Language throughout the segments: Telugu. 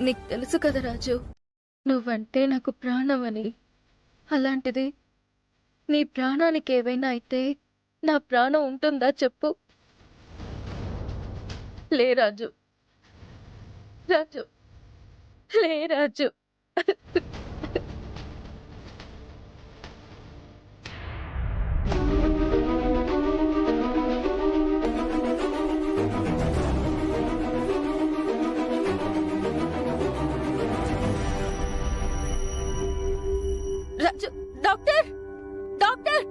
నీకు తెలుసు కదా రాజు, నువ్వంటే నాకు ప్రాణమని. అలాంటిది నీ ప్రాణానికి ఏవైనా అయితే నా ప్రాణం ఉంటుందా చెప్పు? లే రాజు, రాజు, లే రాజు. రాజు, డాక్టర్, డాక్టర్.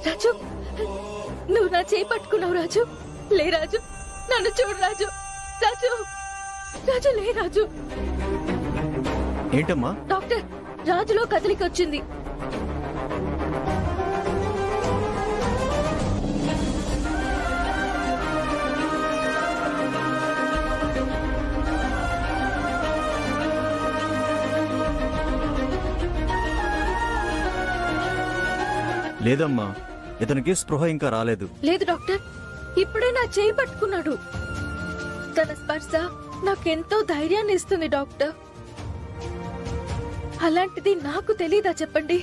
రాజు, నువ్వు నా చేయి పట్టుకున్నావు రాజు. లే రాజు, నన్ను చూడు రాజు. రాజు, రాజు, లే రాజు. ఏంటమ్మా? డాక్టర్, రాజులో కదలిక వచ్చింది. లేదమ్మా, ఇతనికి స్పృహ ఇంకా రాలేదు. లేదు డాక్టర్, ఇప్పుడే నా చేయి పట్టుకున్నాడు. తన స్పర్శ నాకెంతో ధైర్యాన్ని ఇస్తుంది డాక్టర్. అలాంటిది నాకు తెలీదా చెప్పండి?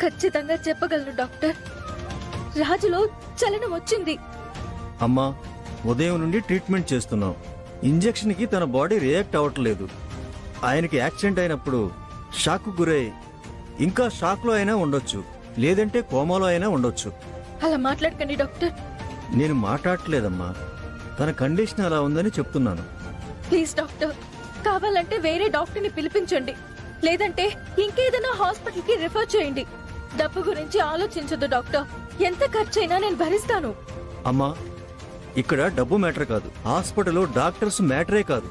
ఖచ్చితంగా చెప్పగలను డాక్టర్. రాజులో చలనం వచ్చింది. అమ్మా, ఉదయం నుండి ట్రీట్మెంట్ చేస్తున్నాం. ఇంజెక్షన్ కి తన బాడీ రియాక్ట్ అవ్వట్లేదు. ఆయనకి యాక్సిడెంట్ అయినప్పుడు షాక్ గురై ఇంకా షాక్ లో అయినా ఉండొచ్చు, లేదంటే కోమాలో అయినా ఉండొచ్చు. అలా మాట్లాడకండి డాక్టర్. నేను మాట్లాడట్లేదమ్మా, తన కండిషన్ అలా ఉందని చెప్తున్నాను. ప్లీజ్ డాక్టర్, కావాలంటే వేరే డాక్టర్ ని పిలిపించండి, లేదంటే ఇంకేదైనా హాస్పిటల్ కి రిఫర్ చేయండి. డబ్బు గురించి ఆలోచించదు డాక్టర్. ఎంత ఖర్చైనా నేను భరిస్తాను. అమ్మా, ఇక్కడ డబ్బు మ్యాటర్ కాదు, హాస్పిటల్ డాక్టర్స్ మ్యాటరే కాదు.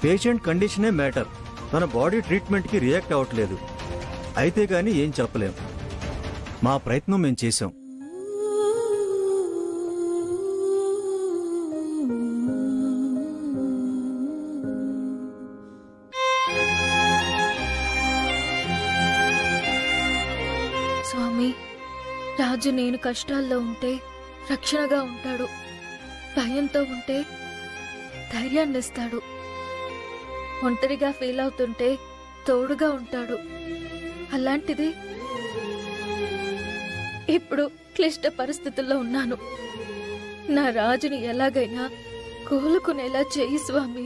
పేషెంట్ కండిషనే మ్యాటర్. తన బాడీ ట్రీట్మెంట్ కి రియాక్ట్ అవ్వట్లేదు. అయితే గాని ఏం చెప్పలేం. మా ప్రయత్నం మేం చేశాం. స్వామి, రాజు నేను కష్టాల్లో ఉంటే రక్షణగా ఉంటాడు, భయంతో ఉంటే ధైర్యాన్ని ఇస్తాడు, ఒంటరిగా ఫీల్ అవుతుంటే తోడుగా ఉంటాడు. అలాంటిది ఇప్పుడు క్లిష్ట పరిస్థితుల్లో ఉన్నాను. నా రాజుని ఎలాగైనా కోలుకునేలా చేయి స్వామి.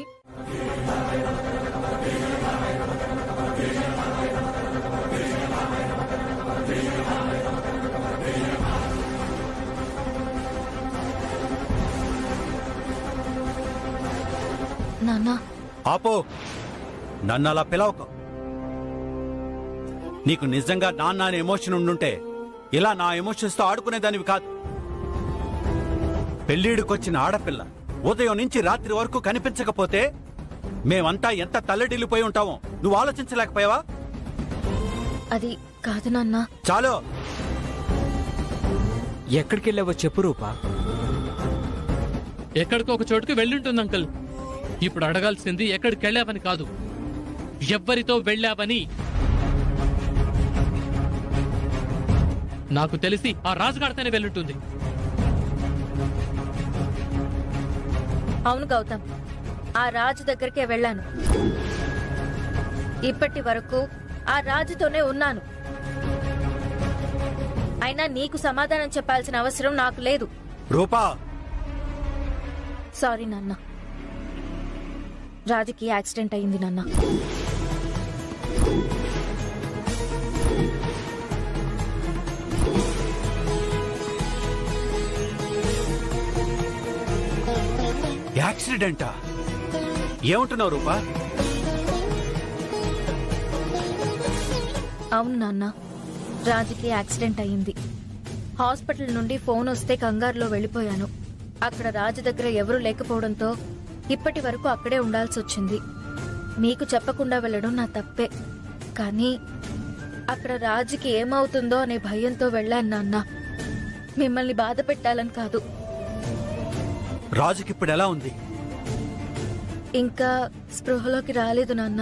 నాన్నా, ఆపో, నన్ను అలా పిలవకు. నీకు నిజంగా నాన్న అనే ఎమోషన్ ఉండుంటే ఇలా నా ఎమోషన్స్ తో ఆడుకునేదానివి కాదు. పెళ్లిడికొచ్చిన ఆడపిల్ల ఉదయం నుంచి రాత్రి వరకు కనిపించకపోతే మేమంతా ఎంత తల్లడిల్లిపోయి ఉంటామో నువ్వు ఆలోచించలేకపోయావా? అది కాదు నాన్నా. చాలు. ఎక్కడికెళ్ళావో చెప్పు రూపా. ఎక్కడికో ఒక చోటుకి వెళ్ళుంటుంది అంకుల్. ఇప్పుడు అడగాల్సింది ఎక్కడికి వెళ్ళావని కాదు, ఎవ్వరితో వెళ్ళావని. నాకు తెలిసి ఆ రాజుగాడితోనే వెళ్ళుంటుంది. అవును గౌతమ్, ఆ రాజు దగ్గరికే వెళ్ళాను. ఇప్పటి వరకు ఆ రాజుతోనే ఉన్నాను. అయినా నీకు సమాధానం చెప్పాల్సిన అవసరం నాకు లేదు. రూపా, సారీ నాన్న. రాజుకి యాక్సిడెంట్ అయింది నాన్న. యాక్సిడెంటా? ఏమంటున్నావు రూపా? అవును నాన్న, రాజుకి యాక్సిడెంట్ అయింది. హాస్పిటల్ నుండి ఫోన్ వస్తే కంగారులో వెళ్ళిపోయాను. అక్కడ రాజు దగ్గర ఎవరూ లేకపోవడంతో ఇప్పటి వరకు అక్కడే ఉండాల్సి వచ్చింది. మీకు చెప్పకుండా వెళ్ళడం నా తప్పే, కానీ అక్కడ రాజుకి ఏమవుతుందో అనే భయంతో వెళ్ళాను నాన్న. మిమ్మల్ని బాధ పెట్టాలని కాదు. రాజుకి ఇప్పుడు ఎలా ఉంది? ఇంకా స్పృహలోకి రాలేదు నాన్న.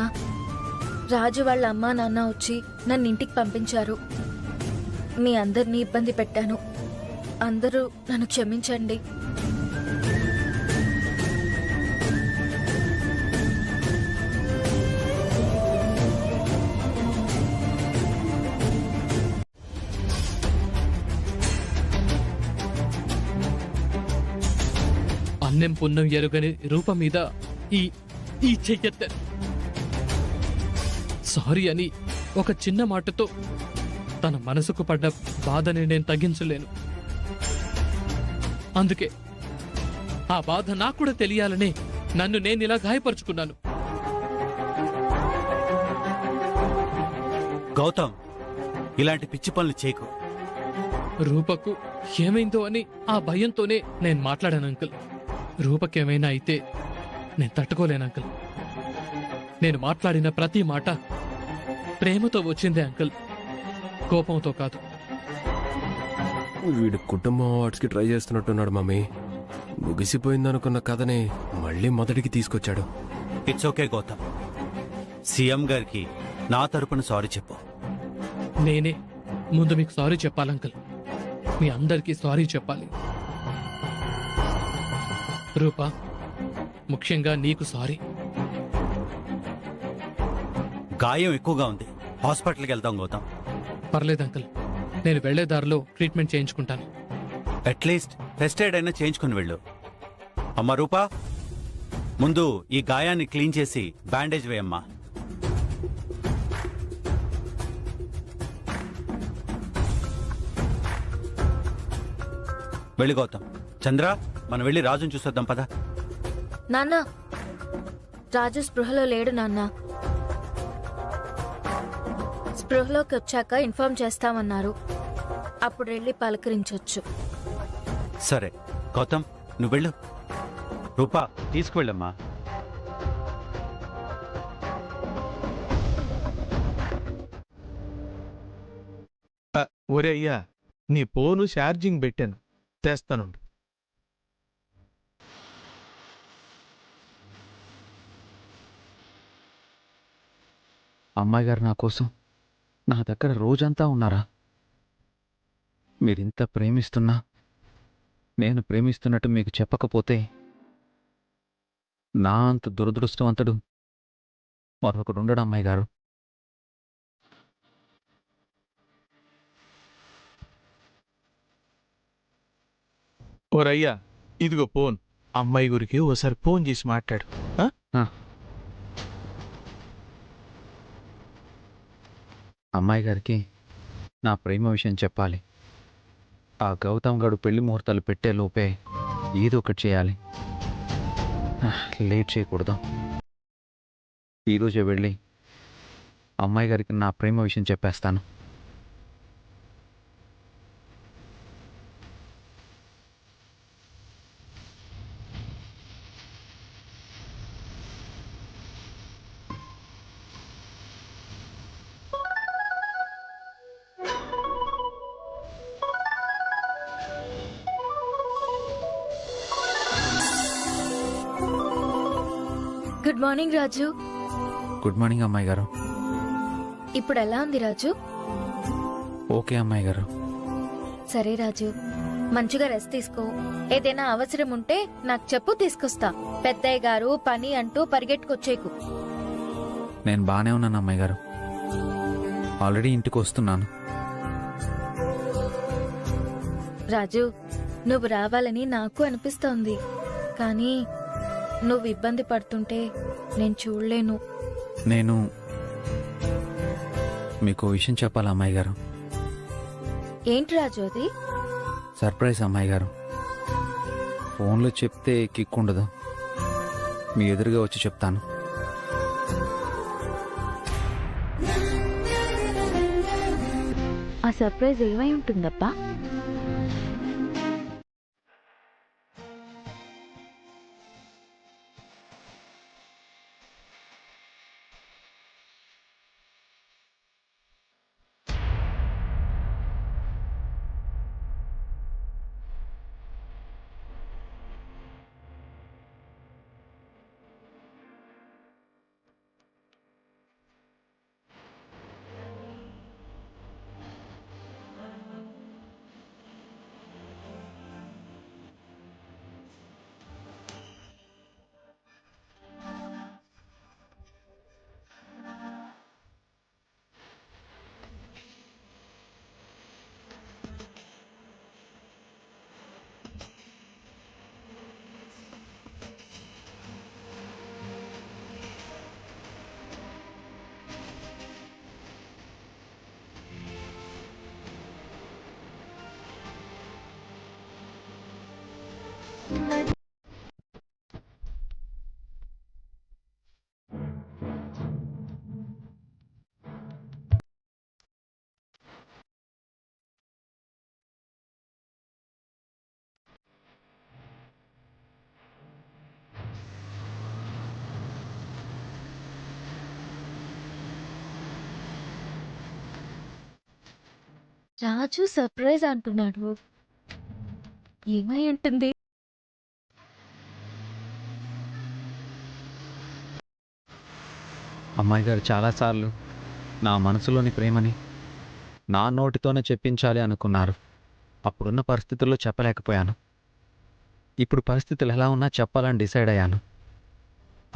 రాజు వాళ్ళ అమ్మా నాన్న వచ్చి నన్ను ఇంటికి పంపించారు. మీ అందరినీ ఇబ్బంది పెట్టాను. అందరూ నన్ను క్షమించండి. అన్నం పుణ్యం ఎరుగని రూపం మీద ఈ ఈ చెయ్యెత్త సారీ అని ఒక చిన్న మాటతో తన మనసుకు పడ్డ బాధని నేను తగ్గించలేను. అందుకే ఆ బాధ నాకు కూడా తెలియాలనే నన్ను నేను ఇలా గాయపరుచుకున్నాను. గౌతమ్, ఇలాంటి పిచ్చి పనులు చేయకు. రూపకు ఏమైందో అని ఆ భయంతోనే నేను మాట్లాడాను అంకుల్. రూపకేమైనా అయితే నేను తట్టుకోలేను అంకుల్. నేను మాట్లాడిన ప్రతి మాట ప్రేమతో వచ్చిందే అంకుల్, కోపంతో కాదు. వీడు కుటుంబం అవార్డ్స్కి ట్రై చేస్తున్నట్టున్నాడు మమ్మీ. ముగిసిపోయిందనుకున్న కథని మళ్ళీ మొదటికి తీసుకొచ్చాడు. It's okay Gautam. సీఎం గారికి నా తరపున సారీ చెప్పు. నేనే ముందు మీకు సారీ చెప్పాలి అంకుల్. మీ అందరికీ సారీ చెప్పాలి. రూపా, ముఖ్యంగా నీకు సారీ. గాయం ఎక్కువగా ఉంది, హాస్పిటల్కి వెళ్దాం గౌతమ్. పర్లేదు అంకుల్, నేను వెళ్లే దారిలో ట్రీట్మెంట్ చేయించుకుంటాను. అట్లీస్ట్ ఫస్ట్ ఎయిడ్ అయినా చేయించుకుని వెళ్ళు. అమ్మా రూపా, ముందు ఈ గాయాన్ని క్లీన్ చేసి బ్యాండేజ్ వేయమ్మా. వెళ్ళి గౌతమ్. చంద్ర, మనం వెళ్ళి రాజుని చూసొద్దాం పద. నాన్న, రాజు స్పృహలో లేడు నాన్న. స్పృహలోకి వచ్చాక ఇన్ఫార్మ్ చేస్తామన్నారు. అప్పుడు వెళ్ళి పలకరించొచ్చు. సరే గౌతమ్, నువ్వు వెళ్ళు. రూపా, తీసుకువెళ్ళమ్మా. ఒరే అయ్యా, నీ ఫోను ఛార్జింగ్ పెట్టాను, తెస్తానుండు. అమ్మాయి గారు నా కోసం నా దగ్గర రోజంతా ఉన్నారా? మీరింత ప్రేమిస్తున్నా నేను ప్రేమిస్తున్నట్టు మీకు చెప్పకపోతే నా అంత దురదృష్టవంతుడు మరొకడుండడు అమ్మాయి గారు. ఓరయ్యా, ఇదిగో ఫోన్. అమ్మాయి గురికి ఓసారి ఫోన్ చేసి మాట్లాడు. అమ్మాయి గారికి నా ప్రేమ విషయం చెప్పాలి. ఆ గౌతమ్ గడు పెళ్లి ముహూర్తాలు పెట్టే లోపే ఏదో ఒకటి చేయాలి. లేట్ చేయకూడదు. ఈరోజే వెళ్ళి అమ్మాయి గారికి నా ప్రేమ విషయం చెప్పేస్తాను. గుడ్ మార్నింగ్ రాజు. గుడ్ మార్నింగ్ అమ్మాయి గారు. ఇప్పుడు ఎలా ఉంది రాజు? ఓకే అమ్మాయి గారు. సరే రాజు, మంచిగా రెస్ట్ తీసుకో. ఏదైనా అవసరం ఉంటే నాకు చెప్పు, తీసుకొస్తా. పెద్దయ్య గారు పని అంటూ పరిగెట్టుకొచ్చేకు. నేను బాగానే ఉన్నాను అమ్మాయి గారు. ఆల్రెడీ ఇంటికి వస్తున్నాను. రాజు, నువ్వు రావాలని నాకు అనిపిస్తోంది, కానీ నువ్వు ఇబ్బంది పడుతుంటే నేను చూడలేను. నేను మీకు విషయం చెప్పాలి అమ్మాయి గారు. ఏంటి రాజు అది? సర్ప్రైజ్ అమ్మాయి గారు. ఫోన్లో చెప్తే కిక్ ఉండదు. మీ ఎదురుగా వచ్చి చెప్తాను. ఆ సర్ప్రైజ్ ఏమై ఉంటుందప్పా? రాజు సర్ప్రైజ్ అంటున్నాడు. ఏమై ఉంటుంది? అమ్మాయి గారు చాలాసార్లు నా మనసులోని ప్రేమని నా నోటితోనే చెప్పించాలి అనుకున్నారు. అప్పుడున్న పరిస్థితుల్లో చెప్పలేకపోయాను. ఇప్పుడు పరిస్థితులు ఎలా ఉన్నా చెప్పాలని డిసైడ్ అయ్యాను.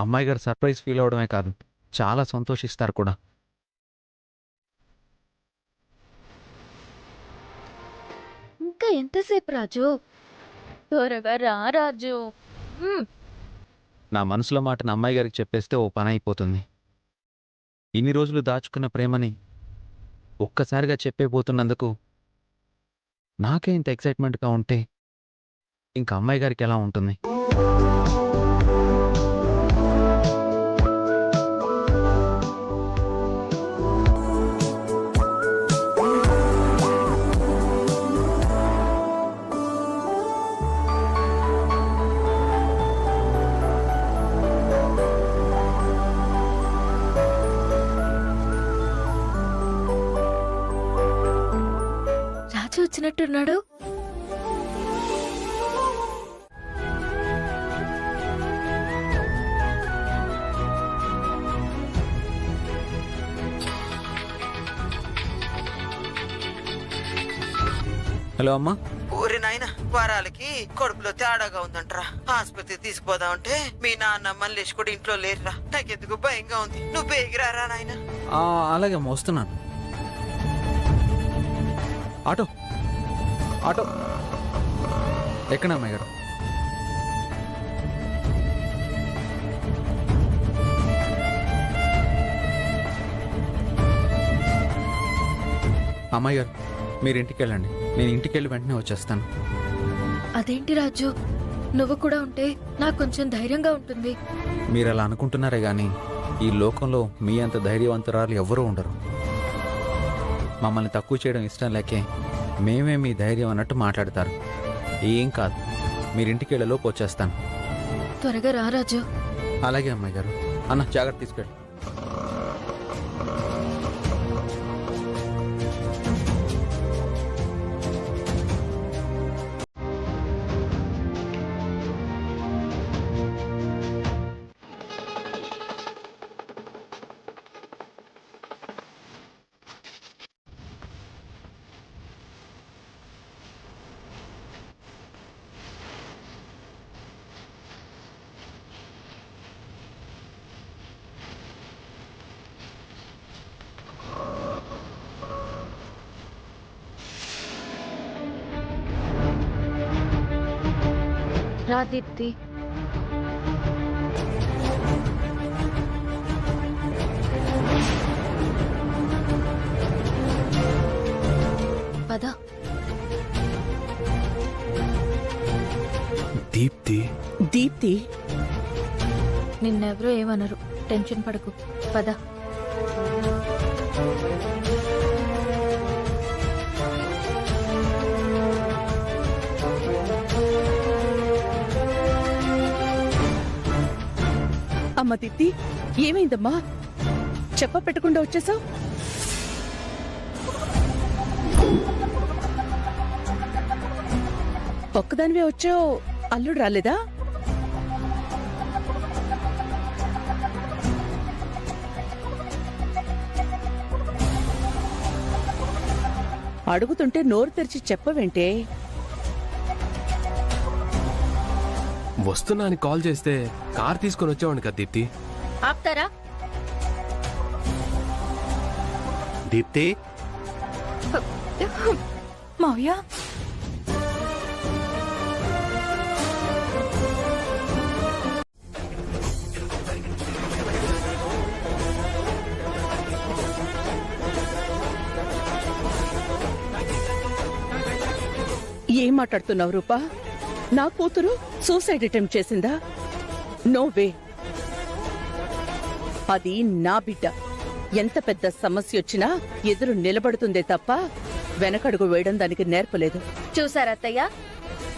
అమ్మాయి గారు సర్ప్రైజ్ ఫీల్ అవడమే కాదు, చాలా సంతోషిస్తారు కూడా. ఇంకా ఎంతసేపు రాజు? త్వరగా రా రాజు. నా మనసులో మాటను అమ్మాయి గారికి చెప్పేస్తే ఓ పని అయిపోతుంది. ఇన్ని రోజులు దాచుకున్న ప్రేమని ఒక్కసారిగా చెప్పేపోతున్నందుకు నాకే ఇంత ఎక్సైట్మెంట్గా ఉంటే ఇంకా అమ్మాయి గారికి ఎలా ఉంటుంది? రాజు వచ్చినట్టున్నాడు. హలో అమ్మా. ఊరి నాయన వారాలకి కడుపులో తేడాగా ఉందంటరా, ఆసుపత్రి తీసుకుపోదామంటే మీ నాన్న మల్లేష్ కూడా ఇంట్లో లేరురా. నాకెందుకు భయంగా ఉంది. నువ్వు బేగిరారా నాయన. అలాగే అమ్మా, వస్తున్నాను. ఆటో ఆటో ఎక్కడ అమ్మాయి గారు? అమ్మాయి గారు మీరు ఇంటికి వెళ్ళండి, నేను ఇంటికి వెళ్ళి వెంటనే వచ్చేస్తాను. అదేంటి రాజు, నువ్వు కూడా ఉంటే నాకు కొంచెం ధైర్యంగా ఉంటుంది. మీరు అలా అనుకుంటున్నారే కానీ ఈ లోకంలో మీ అంత ధైర్యవంతురాలు ఎవ్వరూ ఉండరు. మమ్మల్ని తక్కువ చేయడం ఇష్టం లేకే మేమే మీ ధైర్యం అన్నట్టు మాట్లాడతారు. ఏం కాదు, మీరు ఇంటికి వెళ్ళలోపు వచ్చేస్తాను. త్వరగా రా రాజు. అలాగే అమ్మాయి గారు. అన్న జాగ్రత్త తీసుకెళ్ళి. రా దీప్తి. పద. దీప్తి. దీప్తి, నిన్నెవరూ ఏమనరు, టెన్షన్ పడకు. పద. అమ్మ దీప్తి, ఏమైందమ్మా? చెప్ప పెట్టకుండా వచ్చేసావు? ఒక్కదానివే వచ్చావు, అల్లుడు రాలేదా? అడుగుతుంటే నోరు తెరిచి చెప్పవేంటే? వస్తున్నా అని కాల్ చేస్తే కార్ తీసుకొని వచ్చేవాడిని కదా దీప్తి. ఆప్తారా? దీప్తి, మావయ్య, ఏం మాట్లాడుతున్నావు రూపా? నా కూతురు సూసైడ్ అటెంప్ట్ చేసిందా? No way. అది నా బిడ్డ. ఎంత పెద్ద సమస్య వచ్చినా ఎదురు నిలబడుతుందే తప్ప వెనకడుగు వేయడం దానికి నేర్పలేదు. చూసారా అత్తయ్య,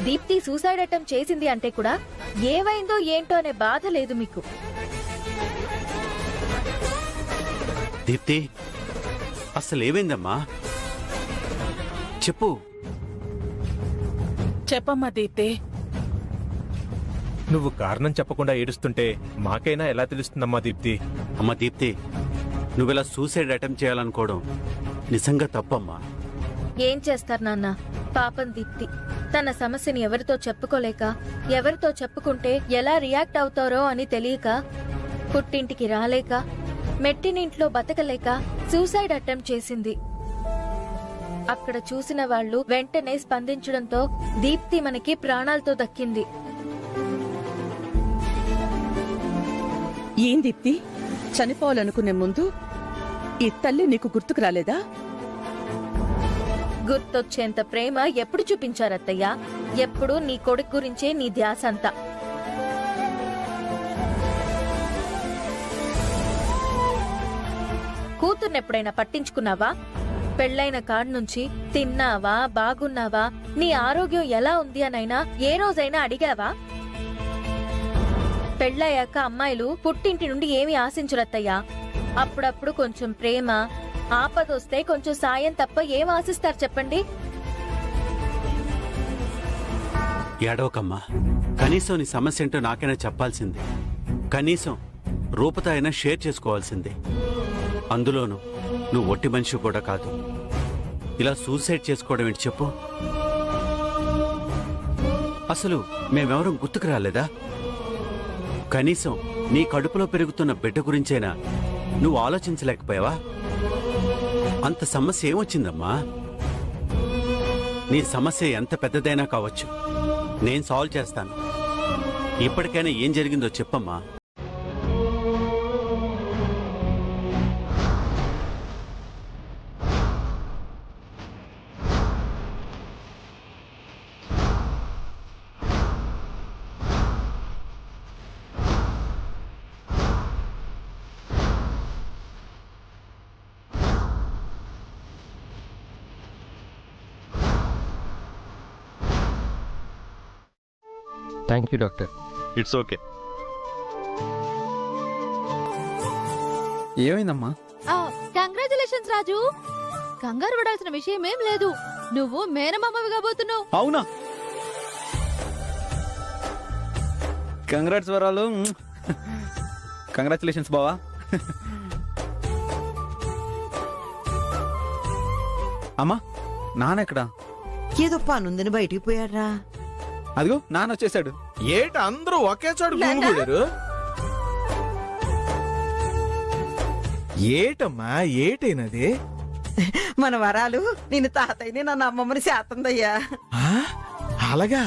దీప్తి సూసైడ్ అటెంప్ట్ చేసింది అంటే కూడా ఏమైందో ఏంటో అనే బాధ లేదు మీకు. దీప్తి, అసలు ఏమైందమ్మా? చెప్పు. చెప్పమ్మా దీప్తి. నువ్వు కారణం చెప్పకుండా ఏడుస్తుంటే మాకైనా ఎలా తెలుస్తుందమ్మా దీప్తి? అమ్మా దీప్తి, నువ్విలా సూసైడ్ అటెంప్ట్ చేయాలనుకోవడం నిజంగా తప్పమ్మా. ఏం చేస్తారు నాన్న, పాపం దీప్తి తన సమస్యని ఎవరితో చెప్పుకోలేక, ఎవరితో చెప్పుకుంటే ఎలా రియాక్ట్ అవుతారో అని తెలియక, పుట్టింటికి రాలేక, మెట్టినింట్లో బతకలేక సూసైడ్ అటెంప్ట్ చేసింది. అక్కడ చూసిన వాళ్ళు వెంటనే స్పందించడంతో దీప్తి మనకి ప్రాణాలతో దక్కింది. ఏం దీప్తి, చనిపోవాలనుకునే ముందు ఈ తల్లి నీకు గుర్తుకు రాలేదా? గుర్తొచ్చేంత ప్రేమ ఎప్పుడు చూపించారత్తయ్యా? ఎప్పుడు నీ కొడుకు గురించే నీ ధ్యాస అంతా. కూతుర్నెప్పుడైనా పట్టించుకున్నావా? పెళ్లైన కాడ నుంచి తిన్నావా, బాగున్నావా, నీ ఆరోగ్యం ఎలా ఉంది అనైనా ఏ రోజైనా అడిగావా? పెళ్లయ్యాక అమ్మాయిలు పుట్టింటి నుండి ఏమి ఆశించరత్తయ్యా. అప్పుడప్పుడు కొంచెం ప్రేమ, ఆపదొస్తే కొంచెం సాయం తప్ప ఏం ఆశిస్తారు చెప్పండి? ఏడవకమ్మా, కనీసం నీ సమస్య ఏంటో నాకైనా చెప్పాల్సింది. కనీసం రూపతో అయినా షేర్ చేసుకోవాల్సిందే. అందులోనూ నువ్వు ఒట్టి మనిషి కూడా కాదు. ఇలా సూసైడ్ చేసుకోవడం ఏంటి చెప్పు? అసలు మేమెవరం గుర్తుకు రాలేదా? కనీసం నీ కడుపులో పెరుగుతున్న బిడ్డ గురించైనా నువ్వు ఆలోచించలేకపోయావా? అంత సమస్య ఏమొచ్చిందమ్మా? నీ సమస్య ఎంత పెద్దదైనా కావచ్చు, నేను సాల్వ్ చేస్తాను. ఇప్పటికైనా ఏం జరిగిందో చెప్పమ్మా. Thank you doctor. It's okay. ఏమైందమ్మా? కంగ్రాచులేషన్స్ రాజు. కంగారు పడాల్సిన విషయం ఏం లేదు. నువ్వు మేనమామవి కాబోతున్నావు. అవునా? కంగ్రాట్స్ వరాలు. కంగ్రాచులేషన్స్ బావా. అమ్మా, నాన్నెక్కడా? ఏదో పనుందని బయటికి పోయాడ్రా. అదిగో నాన్న వచ్చేసాడు. ఏట అందరూ ఒకే చోట గుమిగూడారు? ఏటమ్మా, ఏటైనది? మన వరాలు నిన్ను తాతయ్యని నన్ను అమ్మమ్మని చేస్తుందయ్యా. అలాగా?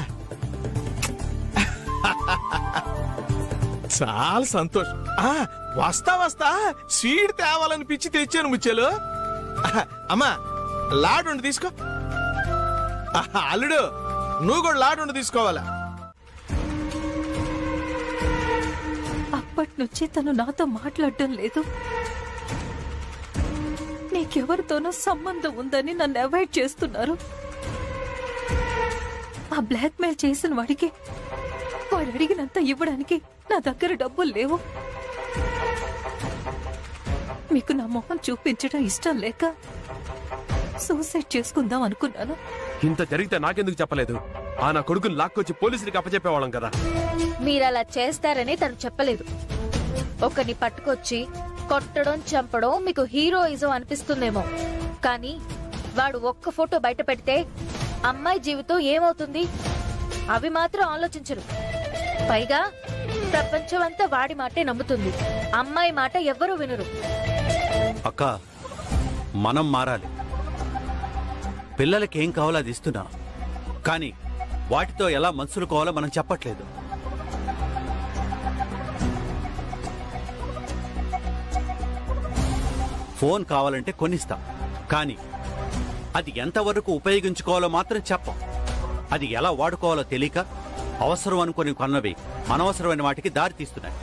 చాలా సంతోషం. వస్తా వస్తా స్వీట్ తేవాలనిపించి తెచ్చాను ముచ్చెలు. అమ్మా, లాడుండి తీసుకో. అల్లుడు, నువ్వు కూడా లాడుండి తీసుకోవాలా? అప్పటి నుంచి తను నాతో మాట్లాడటం లేదు. నీకెవరితోనో సంబంధం ఉందని నన్ను అవాయిడ్ చేస్తున్నారు. ఆ బ్లాక్ మెయిల్ చేసిన వాడికి వాడు అడిగినంత ఇవ్వడానికి నా దగ్గర డబ్బులు లేవు. మీకు నా మొహం చూపించడం ఇష్టం లేక సూసైడ్ చేసుకుందాం అనుకున్నాను. ఇంత జరిగితే నాకెందుకు చెప్పలేదు? నా కొడుకుని లాక్కొచ్చి పోలీసులకి అప్పచెప్పేవాళ్ళం కదా. మీరలా చేస్తారని తను చెప్పలేదు. ఒకరిని పట్టుకొచ్చి కొట్టడం, చంపడం మీకు హీరోయిజం అనిపిస్తుందేమో, కానీ వాడు ఒక్క ఫోటో బయట పెడితే అమ్మాయి జీవితం ఏమవుతుంది అవి మాత్రం ఆలోచించరు. పైగా ప్రపంచం అంతా వాడి మాటే నమ్ముతుంది. అమ్మాయి మాట ఎవ్వరూ వినరు. అక్క, మనం మారాలి. పిల్లలకి ఏం కావాలో అది ఇస్తున్నా, కానీ వాటితో ఎలా మనుషులుకోవాలో మనం చెప్పట్లేదు. ఫోన్ కావాలంటే కొనిస్తాం, కానీ అది ఎంతవరకు ఉపయోగించుకోవాలో మాత్రం చెప్పం. అది ఎలా వాడుకోవాలో తెలియక అవసరం అనుకుని కొన్నవి అనవసరమైన వాటికి దారి తీస్తున్నాయి.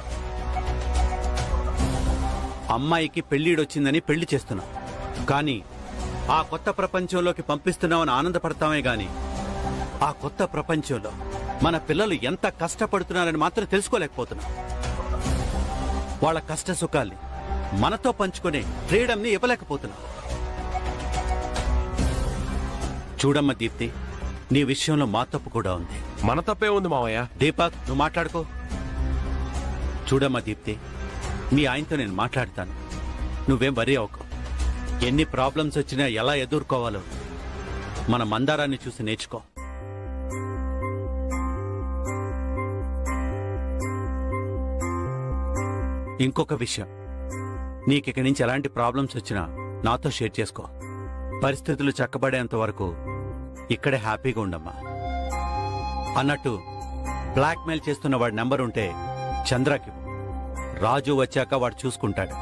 అమ్మాయికి పెళ్ళిడొచ్చిందని పెళ్లి చేస్తున్నాం, కానీ ఆ కొత్త ప్రపంచంలోకి పంపిస్తున్నామని ఆనందపడతామే గాని ఆ కొత్త ప్రపంచంలో మన పిల్లలు ఎంత కష్టపడుతున్నారని మాత్రం తెలుసుకోలేకపోతున్నాం. వాళ్ళ కష్ట సుఖాల్ని మనతో పంచుకునే ఫ్రీడమ్ని ఇవ్వలేకపోతున్నాం. చూడమ్మ దీప్తి, నీ విషయంలో మా తప్పు కూడా ఉంది. మన తప్పే ఉంది మావయ్య. దీపక్, నువ్వు మాట్లాడుకో. చూడమ్మా దీప్తి, మీ ఆయనతో నేను మాట్లాడతాను, నువ్వేం వరీ అవ్వకు. ఎన్ని ప్రాబ్లమ్స్ వచ్చినా ఎలా ఎదుర్కోవాలో మన మందారాన్ని చూసి నేర్చుకో. ఇంకొక విషయం, నీకిక్కడి నుంచి ఎలాంటి ప్రాబ్లమ్స్ వచ్చినా నాతో షేర్ చేసుకో. పరిస్థితులు చక్కబడేంత వరకు ఇక్కడే హ్యాపీగా ఉండమ్మా. అన్నట్టు బ్లాక్మెయిల్ చేస్తున్న వాడి నెంబర్ ఉంటే చంద్రకి రాజు వచ్చాక వాడు చూసుకుంటాడు.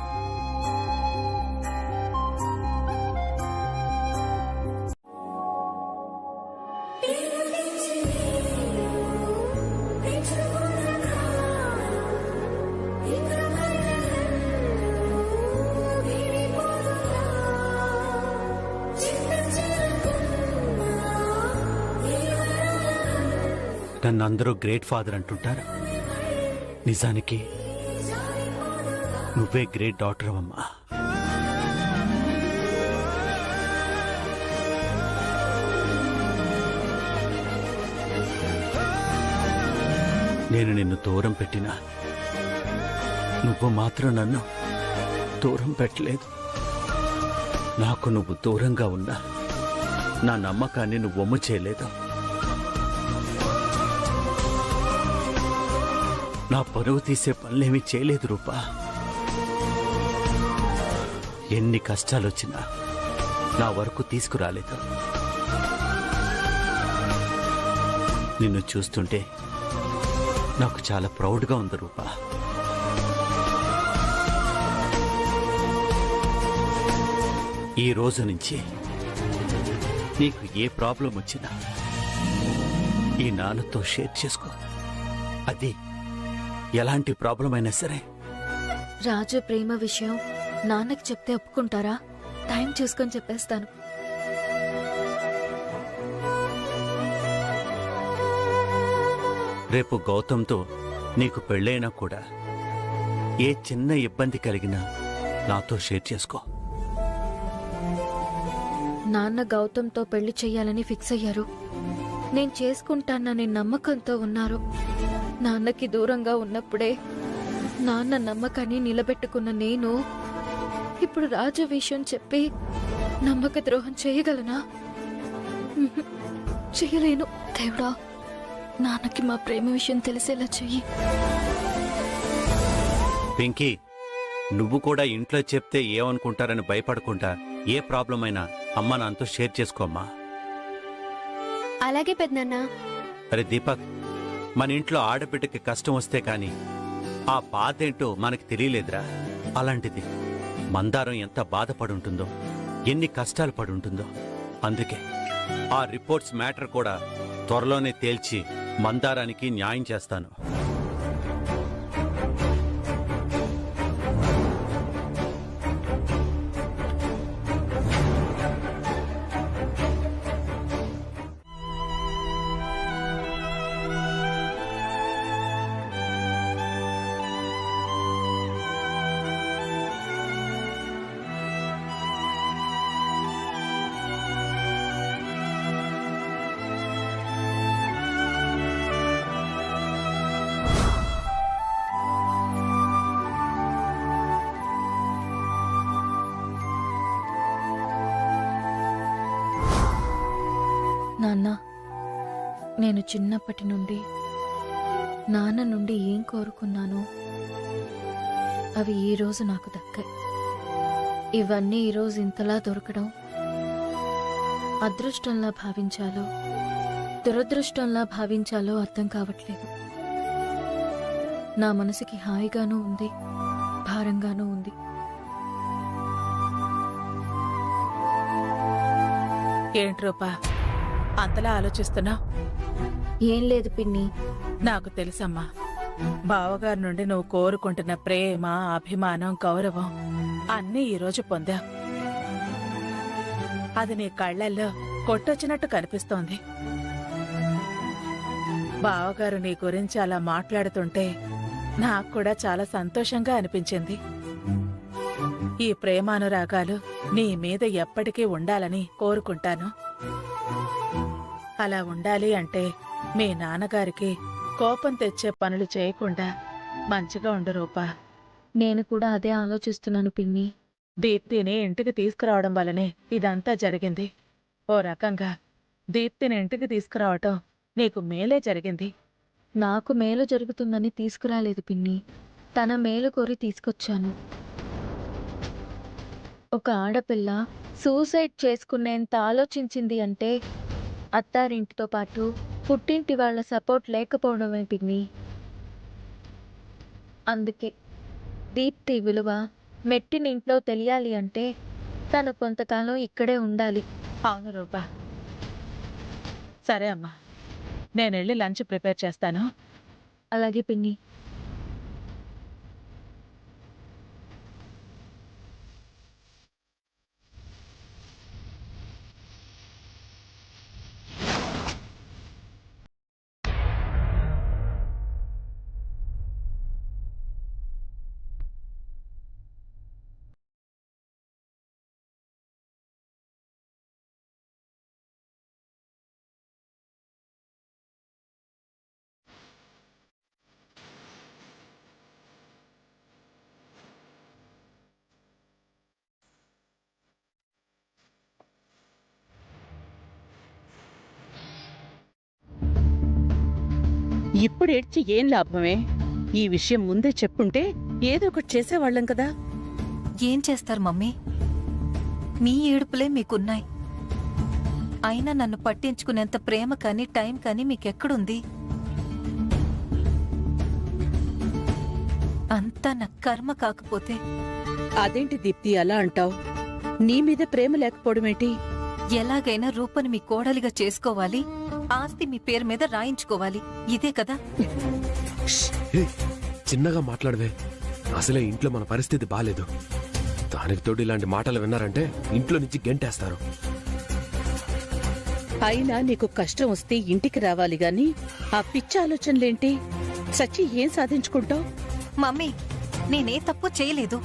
నన్ను అందరూ గ్రేట్ ఫాదర్ అంటుంటారు, నిజానికి నువ్వే గ్రేట్ డాటర్ అమ్మా. నేను నిన్ను దూరం పెట్టినా నువ్వు మాత్రం నన్ను దూరం పెట్టలేదు. నాకు నువ్వు దూరంగా ఉన్నా నా నమ్మకాన్ని నువ్వు వమ్ము చేయలేదు. నా పరువు తీసే పనులేమీ చేయలేదు రూపా. ఎన్ని కష్టాలొచ్చినా నా వరకు తీసుకురాలేదు. నిన్ను చూస్తుంటే నాకు చాలా ప్రౌడ్గా ఉంది రూపా. ఈ రోజు నుంచి నీకు ఏ ప్రాబ్లం వచ్చినా ఈ నాన్నతో షేర్ చేసుకో. అది ఎలాంటి ప్రాబ్లం అయినా సరే. రాజు ప్రేమ విషయం నాన్నకి చెప్తే ఒప్పుకుంటారా? టైం చూసుకొని చెప్పేస్తాను. రేపు గౌతమ్తో నీకు పెళ్ళైనా కూడా ఏ చిన్న ఇబ్బంది కలిగినా నాతో షేర్ చేసుకో. నాన్న గౌతమ్తో పెళ్లి చెయ్యాలని ఫిక్స్ అయ్యారు. నేను చేసుకుంటాననే నమ్మకంతో ఉన్నారు. నాన్నకి దూరంగా ఉన్నప్పుడే నాన్న నమ్మకాన్ని నిలబెట్టుకున్న నేను ఇప్పుడు రాజు విషయం చెప్పి నమ్మక ద్రోహం చేయగలనా? చేయలేను. దేవుడా, నాన్నకి మా ప్రేమ విషయం తెలిసేలా చెయ్యి. పింకీ, నువ్వు కూడా ఇంట్లో చెప్తే ఏమనుకుంటారని భయపడకుండా ఏ ప్రాబ్లం అయినా అమ్మ నాన్నతో షేర్ చేసుకోమ్మా. అలాగే పెద్దనాన్న. అరే దీపక్, మన ఇంట్లో ఆడబిడ్డకి కష్టం వస్తే కాని ఆ బాధ ఏంటో మనకి తెలియలేదురా. అలాంటిది మందారం ఎంత బాధపడుంటుందో, ఎన్ని కష్టాలు పడుంటుందో. అందుకే ఆ రిపోర్ట్స్ మ్యాటర్ కూడా త్వరలోనే తేల్చి మందారానికి న్యాయం చేస్తాను. నాన్న, నేను చిన్నప్పటి నుండి నాన్న నుండి ఏం కోరుకున్నానో అవి ఈ రోజు నాకు దక్కాయి. ఇవన్నీ ఈరోజు ఇంతలా దొరకడం అదృష్టంలా భావించాలో దురదృష్టంలా భావించాలో అర్థం కావట్లేదు. నా మనసుకి హాయిగానూ ఉంది, భారంగానూ ఉంది. ఏంట్రోపా అంతలా ఆలోచిస్తున్నా? ఏం లేదు పిన్ని. నాకు తెలుసమ్మా, బావగారి నుండి నువ్వు కోరుకుంటున్న ప్రేమ, అభిమానం, గౌరవం అన్నీ ఈరోజు పొందా. అది నీ కళ్ళల్లో కొట్టొచ్చినట్టు కనిపిస్తోంది. బావగారు నీ గురించి అలా మాట్లాడుతుంటే నాకు కూడా చాలా సంతోషంగా అనిపించింది. ఈ ప్రేమానురాగాలు నీ మీద ఎప్పటికీ ఉండాలని కోరుకుంటాను. అలా ఉండాలి అంటే మీ నాన్నగారికి కోపం తెచ్చే పనులు చేయకుండా మంచిగా ఉండు రూపా. నేను కూడా అదే ఆలోచిస్తున్నాను పిన్ని. దీప్తిని ఇంటికి తీసుకురావడం వల్లనే ఇదంతా జరిగింది. ఓ రకంగా దీప్తిని ఇంటికి తీసుకురావటం నీకు మేలే జరిగింది. నాకు మేలు జరుగుతుందని తీసుకురాలేదు పిన్ని, తన మేలు కోరి తీసుకొచ్చాను. ఒక ఆడపిల్ల సూసైడ్ చేసుకునేంత ఆలోచించింది అంటే అత్తారింటితో పాటు పుట్టింటి వాళ్ళ సపోర్ట్ లేకపోవడమే పిన్ని. అందుకే దీప్తి విలువ మెట్టినింట్లో తెలియాలి అంటే తను కొంతకాలం ఇక్కడే ఉండాలి. అవును రూపా. సరే అమ్మా, నేనెళ్ళి లంచ్ ప్రిపేర్ చేస్తాను. అలాగే పిన్ని. ఇప్పుడు ఏడ్చి ఏం లాభమే? ఈ విషయం ముందే చెప్పుంటే ఏదో ఒకటి చేసేవాళ్ళం కదా. ఏం చేస్తారు మమ్మీ? మీ ఏడుపులే మీకున్నాయి. అయినా నన్ను పట్టించుకునేంత ప్రేమ కానీ టైం కానీ మీకెక్కడుంది? అంతా నా కర్మ కాకపోతే. అదేంటి దీప్తి అలా అంటావు? నీ మీద ప్రేమ లేకపోవడమేంటి? ఎలాగైనా రూపని మీ కోడలిగా చేసుకోవాలి, ఆస్తి మీ పేరు మీద రాయించుకోవాలి, ఇదే కదా? చిన్నగా మాట్లాడవే. అసలే ఇంట్లో మన పరిస్థితి బాలేదు. దానికి తోడు ఇలాంటి మాటలు విన్నారంటే ఇంట్లో నుంచి గెంటేస్తారు. అయినా నీకు కష్టం వస్తే ఇంటికి రావాలి గాని ఆ పిచ్చి ఆలోచనలేంటి? సచ్చి ఏం సాధించుకుంటావు? మమ్మీ, నేనే తప్పు చేయలేదు,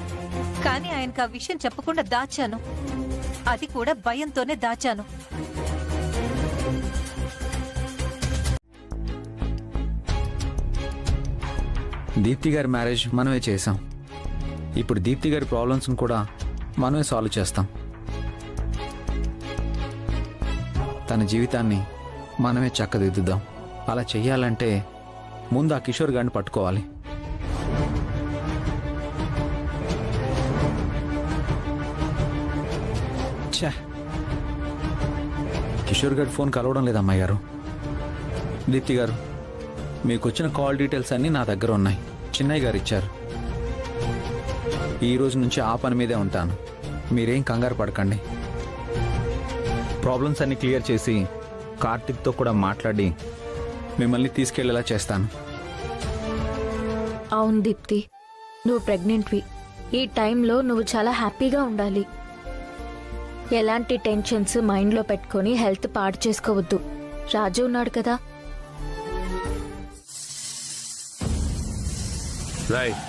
కానీ ఆయనకు ఆ విషయం చెప్పకుండా దాచాను. అది కూడా భయంతోనే దాచాను. దీప్తి గారి మ్యారేజ్ మనమే చేసాం. ఇప్పుడు దీప్తి గారి ప్రాబ్లమ్స్ని కూడా మనమే సాల్వ్ చేస్తాం. తన జీవితాన్ని మనమే చక్కదిద్దుదాం. అలా చెయ్యాలంటే ముందు ఆ కిషోర్ గారిని పట్టుకోవాలి. కిషోర్ గారి ఫోన్ కలవడం లేదు అమ్మాయి గారు. దీప్తి గారు, మీకు వచ్చిన కాల్ డీటెయిల్స్ అన్నీ నా దగ్గర ఉన్నాయి. చిన్నయ్య గారు ఇచ్చారు. ఈ రోజు నుంచి ఆ పని మీదే ఉంటాను. మీరేం కంగారు పడకండి. ప్రాబ్లమ్స్ అన్ని క్లియర్ చేసి కార్తిక్తో కూడా మాట్లాడి మిమ్మల్ని తీసుకెళ్లేలా చేస్తాను. అవును దీప్తి, నువ్వు ప్రెగ్నెంట్వి. ఈ టైంలో నువ్వు చాలా హ్యాపీగా ఉండాలి. ఎలాంటి టెన్షన్స్ మైండ్లో పెట్టుకొని హెల్త్ పాడు చేసుకోవద్దు. రాజు ఉన్నాడు కదా. రైట్.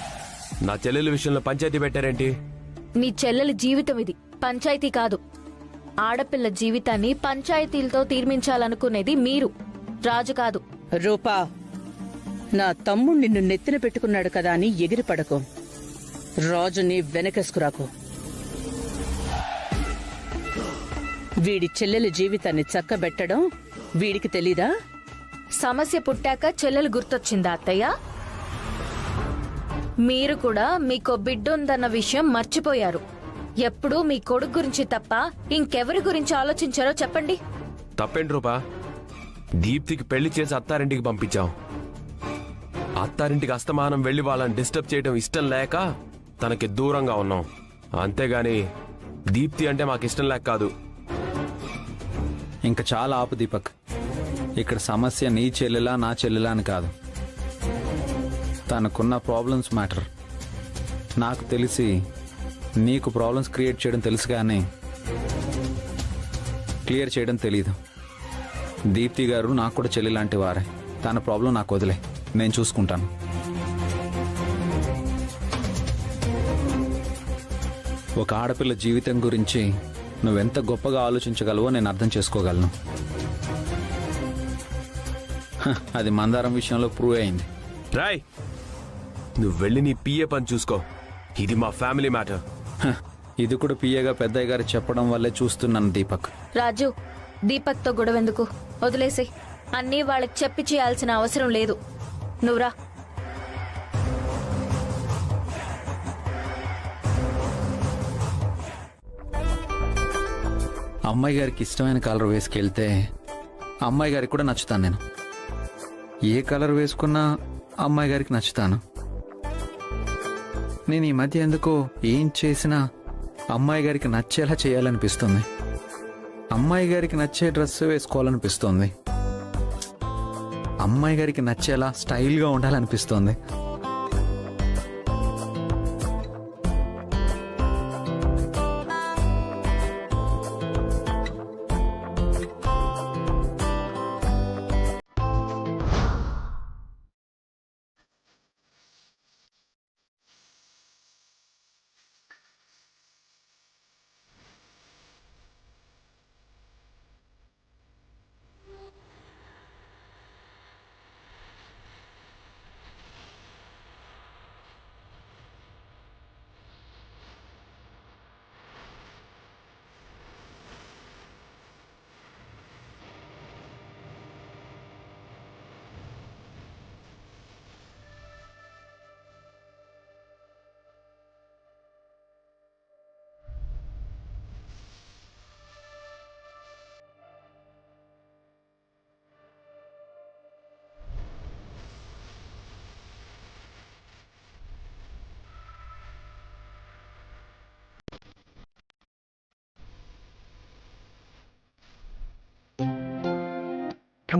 నా చెల్లెల విషయంలో పంచాయతీ పెట్టారేంటి? నీ చెల్లెలి జీవితం ఇది, పంచాయతీ కాదు. ఆడపిల్ల జీవితాన్ని పంచాయతీలతో తీర్మించాలనుకునేది మీరు, రాజు కాదు. రూపా, నా తమ్ముడు నిన్ను నెత్తిన పెట్టుకున్నాడు కదా అని ఎగిరిపడకు. రాజుని వెనకేసుకురాకు. వీడి చెల్లెలి జీవితాన్ని చక్కబెట్టడం వీడికి తెలీదా? సమస్య పుట్టాక చెల్లెలు గుర్తొచ్చిందా అత్తయ్య? మీరు కూడా మీకో బిడ్డ ఉందన్న విషయం మర్చిపోయారు. ఎప్పుడూ మీ కొడుకు గురించి తప్ప ఇంకెవరి గురించి ఆలోచించారో చెప్పండి. తప్పేంటి రూపా? దీప్తికి పెళ్లి చేసి అత్తారింటికి పంపించాం. అత్తారింటికి అస్తమానం వెళ్లి వాళ్ళని డిస్టర్బ్ చేయడం ఇష్టం లేక తనకి దూరంగా ఉన్నాం. అంతేగాని దీప్తి అంటే మాకు ఇష్టం లేక కాదు. ఇంకా చాలా ఆపు దీపక్. ఇక్కడ సమస్య నీ చెల్లెలా నా చెల్లెలా అని కాదు, తనకున్న ప్రాబ్లమ్స్ మ్యాటర్. నాకు తెలిసి నీకు ప్రాబ్లమ్స్ క్రియేట్ చేయడం తెలుసు కానీ క్లియర్ చేయడం తెలీదు. దీప్తి గారు నాకు కూడా చెల్లి లాంటి వారే. తన ప్రాబ్లం నాకు వదిలే, నేను చూసుకుంటాను. ఒక ఆడపిల్ల జీవితం గురించి నువ్వెంత గొప్పగా ఆలోచించగలవో నేను అర్థం చేసుకోగలను. అది మందారం విషయంలో ప్రూవ్ అయింది. రాయ్, నువ్వు వెళ్ళి నీ పిఏ పని చూసుకో. ఇది మా ఫ్యామిలీ మ్యాటర్. ఇది కూడా పిఏగా పెద్దయ్య గారు చెప్పడం వల్లే చూస్తున్నాను. దీపక్, రాజు, దీపక్తో గొడవెందుకు? వదిలేసి అన్నీ వాళ్ళకి చెప్పి చేయాల్సిన అవసరం లేదు. నువ్వురా. అమ్మాయి గారికి ఇష్టమైన కలర్ వేసుకెళ్తే అమ్మాయి గారికి కూడా నచ్చుతాను. నేను ఏ కలర్ వేసుకున్నా అమ్మాయి గారికి నచ్చుతాను. నేను ఈ మధ్య ఎందుకో ఏం చేసినా అమ్మాయి గారికి నచ్చేలా చేయాలనిపిస్తుంది. అమ్మాయి గారికి నచ్చే డ్రెస్ వేసుకోవాలనిపిస్తుంది. అమ్మాయి గారికి నచ్చేలా స్టైల్గా ఉండాలనిపిస్తుంది.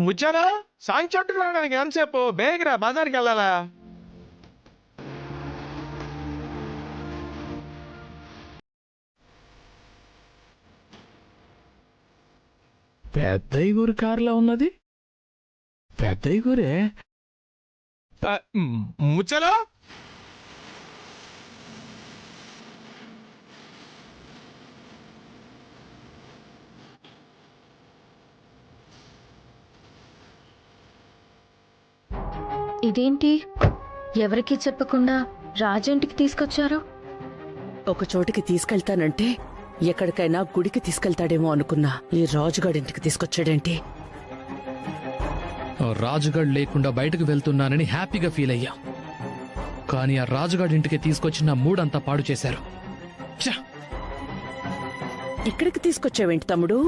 ముచ్చారా సాంగ్ చుట్టుకోవడానికి ఎంతసేపు? బేగరా బజార్కి వెళ్ళాలా? పెద్దయ్య గురి కారులో ఉన్నది పెద్దయ్య గురే. ముచ్చలా ఇదేంటి? ఎవరికీ చెప్పకుండా రాజంటికి తీసుకొచ్చారు? ఒక చోటికి తీసుకెళ్తానంటే ఎక్కడికైనా గుడికి తీసుకెళ్తాడేమో అనుకున్నా. ఈ రాజుగాడింటికి తీసుకొచ్చాడేంటి? రాజుగాడు లేకుండా బయటకు వెళ్తున్నానని హ్యాపీగా ఫీల్ అయ్యా. కానీ ఆ రాజుగాడి ఇంటికి తీసుకొచ్చిన మూడంతా పాడు చేశారు. ఇక్కడికి తీసుకొచ్చావేంటి తమ్ముడు?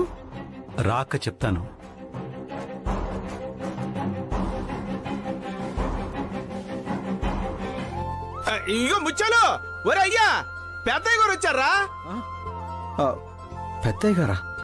రాక చెప్తాను. ఇగో ముచ్చాలు, ఒరే అయ్యా, పెద్దయ్య గారు వచ్చారా? పెద్దయ్య గారా?